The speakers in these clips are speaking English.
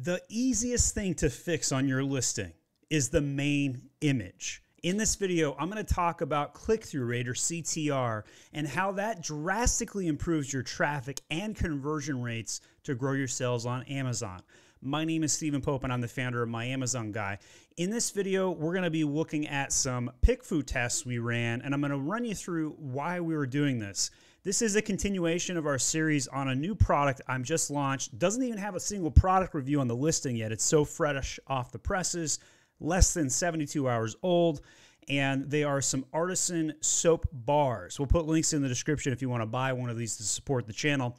The easiest thing to fix on your listing is the main image. In this video, I'm going to talk about click-through rate, or CTR, and how that drastically improves your traffic and conversion rates to grow your sales on Amazon. My name is Stephen Pope, and I'm the founder of My Amazon Guy. In this video, we're going to be looking at some PickFU tests we ran, and I'm going to run you through why we were doing this. This is a continuation of our series on a new product I'm just launched. Doesn't even have a single product review on the listing yet. It's so fresh off the presses, less than 72 hours old, and they are some Artisan soap bars. We'll put links in the description if you want to buy one of these to support the channel.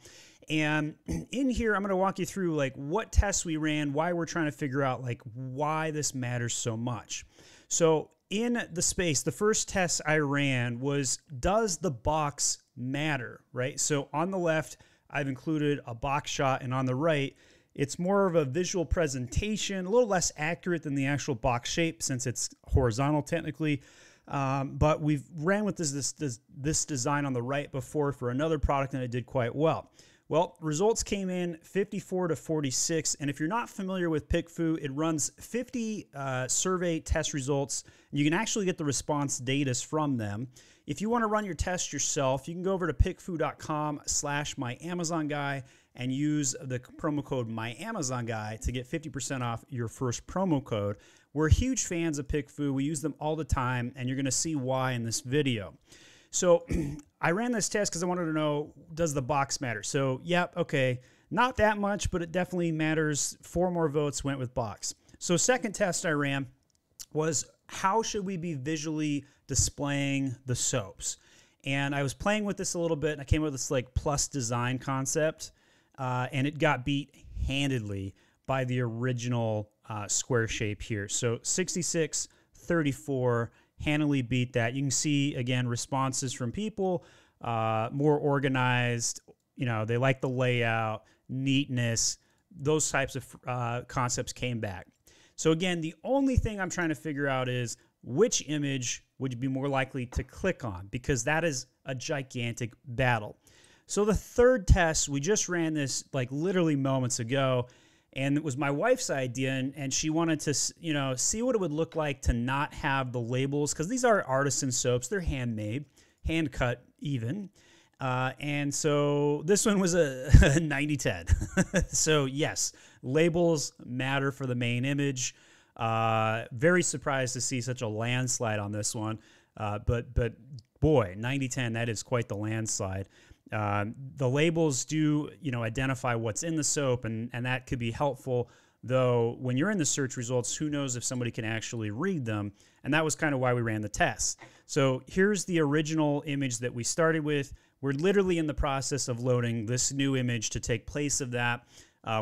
And in here, I'm going to walk you through like what tests we ran, why we're trying to figure out like why this matters so much. So in the space, the first test I ran was, does the box matter, right? So on the left, I've included a box shot, and on the right, it's more of a visual presentation, a little less accurate than the actual box shape since it's horizontal technically. But we've ran with this design on the right before for another product, and it did quite well. Well, results came in 54 to 46, and if you're not familiar with PickFU, it runs 50 survey test results, and you can actually get the response data from them. If you want to run your test yourself, you can go over to pickfu.com/myamazonguy and use the promo code MyAmazonGuy to get 50% off your first promo code. We're huge fans of PickFU. We use them all the time, and you're going to see why in this video. So I ran this test because I wanted to know, does the box matter? So, yep, okay, not that much, but it definitely matters. 4 more votes went with box. So second test I ran was, how should we be visually displaying the soaps? And I was playing with this a little bit, and I came up with this like plus design concept, and it got beat handedly by the original square shape here. So 66-34. Handily beat that. You can see, again, responses from people, more organized, you know, they like the layout, neatness, those types of concepts came back. So again, the only thing I'm trying to figure out is which image would you be more likely to click on, because that is a gigantic battle. So the third test, we just ran this like literally moments ago, and it was my wife's idea, and she wanted to, you know, see what it would look like to not have the labels, because these are Artisan soaps. They're handmade, hand cut even. And so this one was a 90-10. So yes, labels matter for the main image. Very surprised to see such a landslide on this one. But boy, 90-10, that is quite the landslide. The labels do, you know, identify what's in the soap, and that could be helpful, though when you're in the search results, who knows if somebody can actually read them, and that was kind of why we ran the test. So here's the original image that we started with. We're literally in the process of loading this new image to take place of that.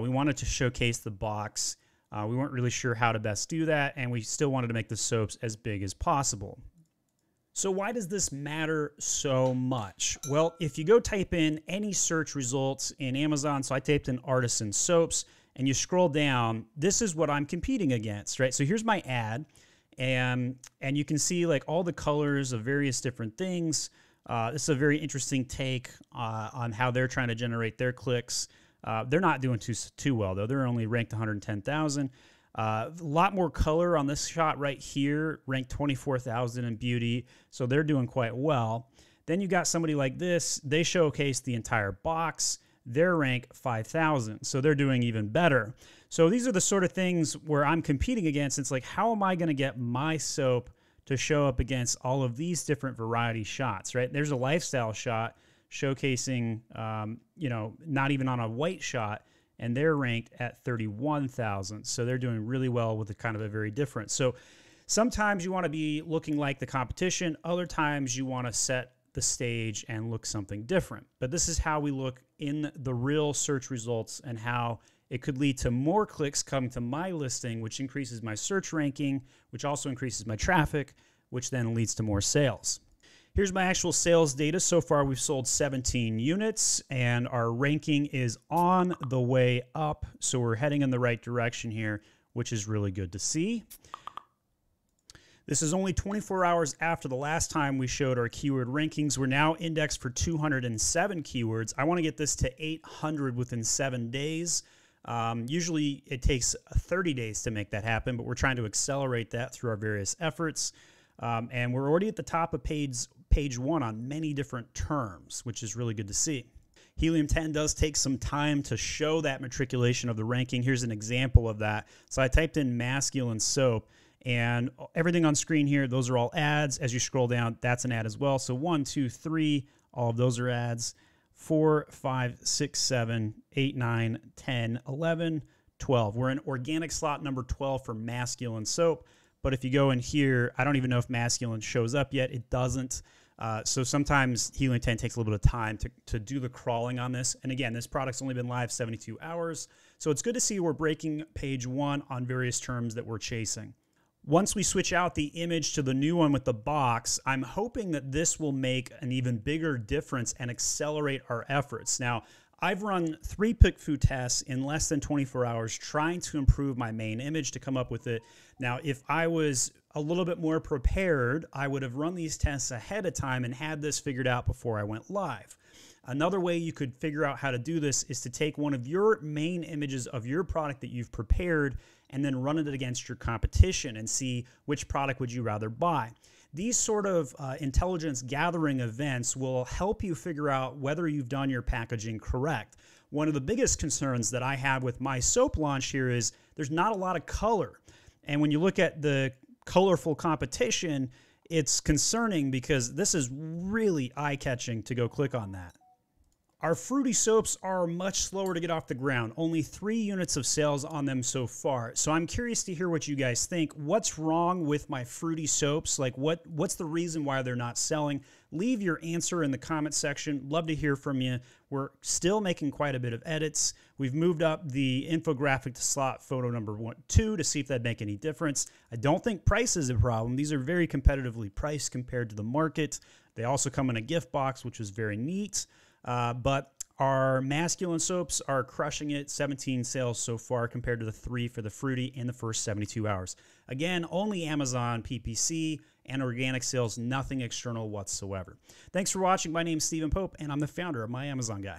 We wanted to showcase the box. We weren't really sure how to best do that, and we still wanted to make the soaps as big as possible. So why does this matter so much? Well, if you go type in any search results in Amazon, so I typed in Artisan Soaps, and you scroll down, this is what I'm competing against, right? So here's my ad, and you can see like all the colors of various different things. This is a very interesting take on how they're trying to generate their clicks. They're not doing too well, though. They're only ranked 110,000. A lot more color on this shot right here, ranked 24,000 in beauty, so they're doing quite well. Then you got somebody like this. They showcase the entire box. They're ranked 5,000, so they're doing even better. So these are the sort of things where I'm competing against. It's like, how am I going to get my soap to show up against all of these different variety shots, right? There's a lifestyle shot showcasing, you know, not even on a white shot, and they're ranked at 31,000. So they're doing really well with a kind of a very different. So sometimes you want to be looking like the competition. Other times you want to set the stage and look something different. But this is how we look in the real search results, and how it could lead to more clicks coming to my listing, which increases my search ranking, which also increases my traffic, which then leads to more sales. Here's my actual sales data. So far, we've sold 17 units, and our ranking is on the way up. So we're heading in the right direction here, which is really good to see. This is only 24 hours after the last time we showed our keyword rankings. We're now indexed for 207 keywords. I want to get this to 800 within 7 days. Usually it takes 30 days to make that happen, but we're trying to accelerate that through our various efforts. And we're already at the top of page 1 on many different terms, which is really good to see. Helium-10 does take some time to show that matriculation of the ranking. Here's an example of that. So I typed in masculine soap, and everything on screen here, those are all ads. As you scroll down, that's an ad as well. So 1, 2, 3, all of those are ads. 4, 5, 6, 7, 8, 9, 10, 11, 12. We're in organic slot number 12 for masculine soap. But if you go in here, I don't even know if masculine shows up yet. It doesn't. So sometimes Helium-10 takes a little bit of time to do the crawling on this. And again, this product's only been live 72 hours. So it's good to see we're breaking page 1 on various terms that we're chasing. Once we switch out the image to the new one with the box, I'm hoping that this will make an even bigger difference and accelerate our efforts. Now, I've run 3 PickFU tests in less than 24 hours trying to improve my main image to come up with it. Now, if I was a little bit more prepared, I would have run these tests ahead of time and had this figured out before I went live. Another way you could figure out how to do this is to take one of your main images of your product that you've prepared and then run it against your competition and see which product would you rather buy. These sort of intelligence gathering events will help you figure out whether you've done your packaging correct. One of the biggest concerns that I have with my soap launch here is there's not a lot of color. And when you look at the colorful competition, it's concerning because this is really eye-catching to go click on that. Our fruity soaps are much slower to get off the ground. Only 3 units of sales on them so far. So I'm curious to hear what you guys think. What's wrong with my fruity soaps? Like what's the reason why they're not selling? Leave your answer in the comment section. Love to hear from you. We're still making quite a bit of edits. We've moved up the infographic to slot photo number 2 to see if that'd make any difference. I don't think price is a problem. These are very competitively priced compared to the market. They also come in a gift box, which is very neat. But our masculine soaps are crushing it. 17 sales so far compared to the 3 for the fruity in the first 72 hours. Again, only Amazon PPC and organic sales, nothing external whatsoever. Thanks for watching. My name is Stephen Pope, and I'm the founder of My Amazon Guy.